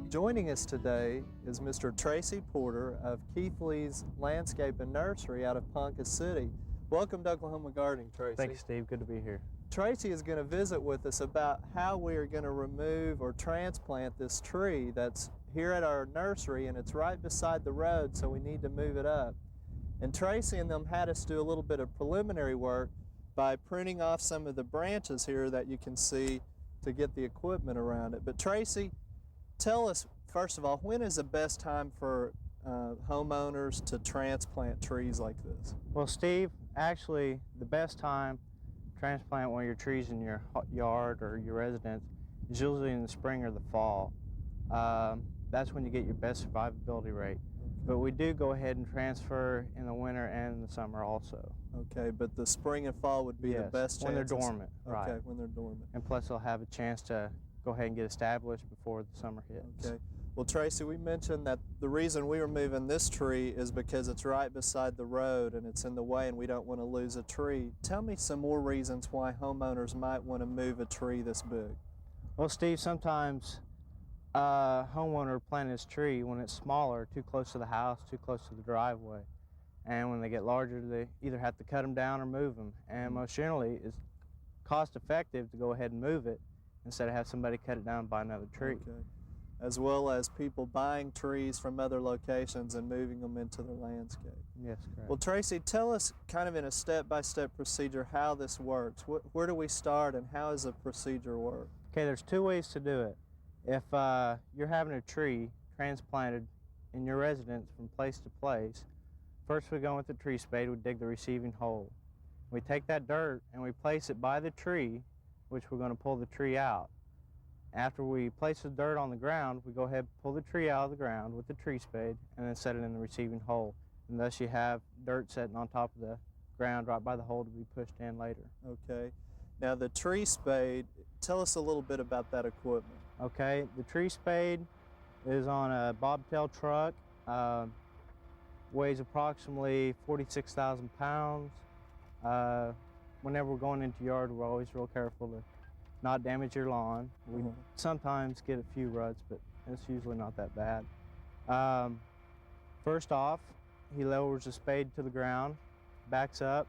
Joining us today is Mr. Tracy Porter of Keathly's Landscape and Nursery out of Ponca City. Welcome to Oklahoma Gardening, Tracy. Thank you, Steve. Good to be here. Tracy is going to visit with us about how we are going to remove or transplant this tree that's here at our nursery, and it's right beside the road, so we need to move it up. And Tracy and them had us do a little bit of preliminary work by pruning off some of the branches here that you can see to get the equipment around it. But Tracy, tell us, first of all, when is the best time for homeowners to transplant trees like this? Well, Steve, actually, the best time to transplant one of your trees in your yard or your residence is usually in the spring or the fall. That's when you get your best survivability rate. But we do go ahead and transfer in the winter and in the summer also. Okay, but the spring and fall would be the best chances? When they're dormant, right. Okay, when they're dormant. And plus they'll have a chance to go ahead and get established before the summer hits. Okay. Well, Tracy, we mentioned that the reason we were moving this tree is because it's right beside the road and it's in the way and we don't want to lose a tree. Tell me some more reasons why homeowners might want to move a tree this big. Well, Steve, sometimes a homeowner planted his tree when it's smaller, too close to the house, too close to the driveway. And when they get larger, they either have to cut them down or move them. And most generally, it's cost effective to go ahead and move it instead of have somebody cut it down and buy another tree. Okay. As well as people buying trees from other locations and moving them into their landscape. Yes, correct. Well, Tracy, tell us kind of in a step-by-step procedure how this works. Where do we start and how does the procedure work? Okay, there's two ways to do it. If you're having a tree transplanted in your residence from place to place, first we go with the tree spade, we dig the receiving hole. We take that dirt and we place it by the tree, which we're going to pull the tree out. After we place the dirt on the ground, we go ahead and pull the tree out of the ground with the tree spade and then set it in the receiving hole. And thus you have dirt sitting on top of the ground right by the hole to be pushed in later. Okay. Now the tree spade, tell us a little bit about that equipment. Okay, the tree spade is on a bobtail truck, weighs approximately 46,000 pounds. Whenever we're going into yard, we're always real careful to not damage your lawn. We sometimes get a few ruts, but it's usually not that bad. First off, he lowers the spade to the ground, backs up,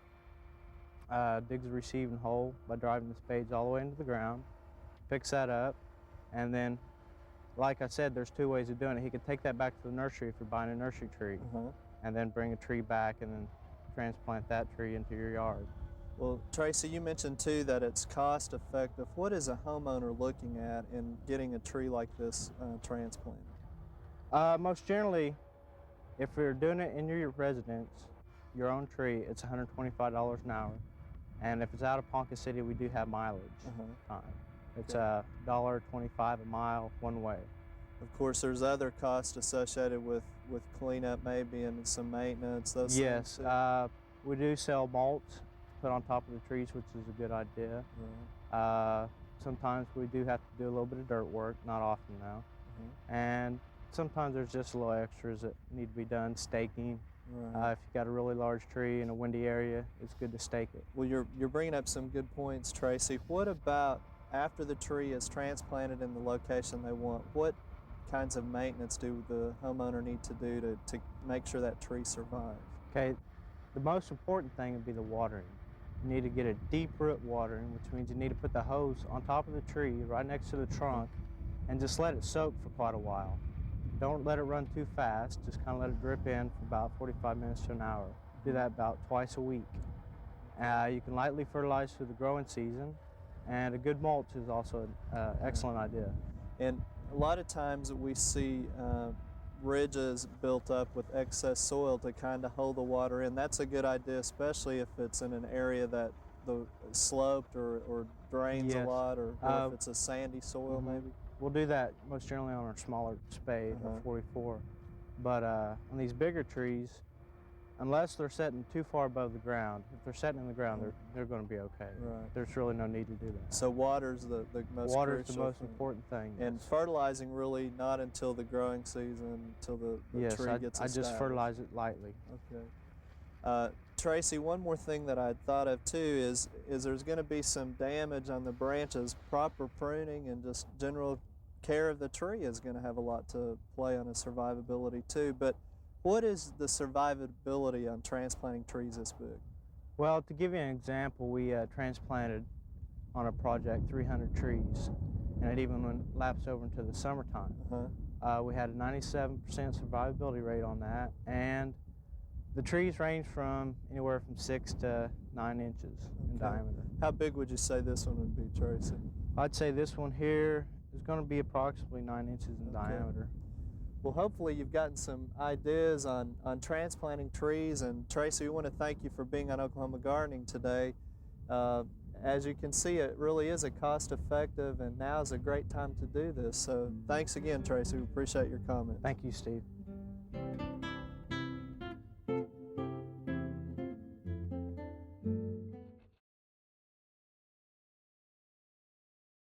digs a receiving hole by driving the spades all the way into the ground, picks that up, and then, like I said, there's two ways of doing it. He could take that back to the nursery if you're buying a nursery tree, and then bring a tree back and then transplant that tree into your yard. Well, Tracy, you mentioned too that it's cost effective. What is a homeowner looking at in getting a tree like this transplanted? Most generally, if you're doing it in your residence, your own tree, it's $125 an hour. And if it's out of Ponca City, we do have mileage time. It's $1.25 a mile one way. Of course, there's other costs associated with cleanup maybe and some maintenance, those things. Yes, we do sell mulch put on top of the trees, which is a good idea. Sometimes we do have to do a little bit of dirt work, not often now. And sometimes there's just a little extras that need to be done, staking. If you've got a really large tree in a windy area, it's good to stake it. Well, you're bringing up some good points, Tracy. What about after the tree is transplanted in the location they want? What kinds of maintenance do the homeowner need to do to make sure that tree survives? Okay, the most important thing would be the watering. You need to get a deep root watering, which means you need to put the hose on top of the tree right next to the trunk and just let it soak for quite a while. Don't let it run too fast, just kind of let it drip in for about 45 minutes to an hour. Do that about twice a week. You can lightly fertilize through the growing season, and a good mulch is also an excellent idea. And a lot of times we see ridges built up with excess soil to kind of hold the water in. That's a good idea, especially if it's in an area that the sloped or drains a lot, or if it's a sandy soil maybe. We'll do that most generally on our smaller spade, or 44. But on these bigger trees, unless they're setting too far above the ground, if they're setting in the ground, they're going to be okay. There's really no need to do that. So water's the most Water's the most important thing. And fertilizing really not until the growing season, until the tree gets established. I just fertilize it lightly. Okay. Tracy, one more thing that I thought of too is there's going to be some damage on the branches. Proper pruning and just general care of the tree is going to have a lot to play on its survivability too. But what is the survivability on transplanting trees this big? Well, to give you an example, we transplanted on a project 300 trees, and it even went lapsed over into the summertime. We had a 97% survivability rate on that, and the trees range from anywhere from 6 to 9 inches in diameter. How big would you say this one would be, Tracy? I'd say this one here is going to be approximately 9 inches in diameter. Well, hopefully you've gotten some ideas on transplanting trees, and Tracy, we want to thank you for being on Oklahoma Gardening today. As you can see, it really is a cost-effective, and now is a great time to do this. So thanks again, Tracy. We appreciate your comments. Thank you, Steve.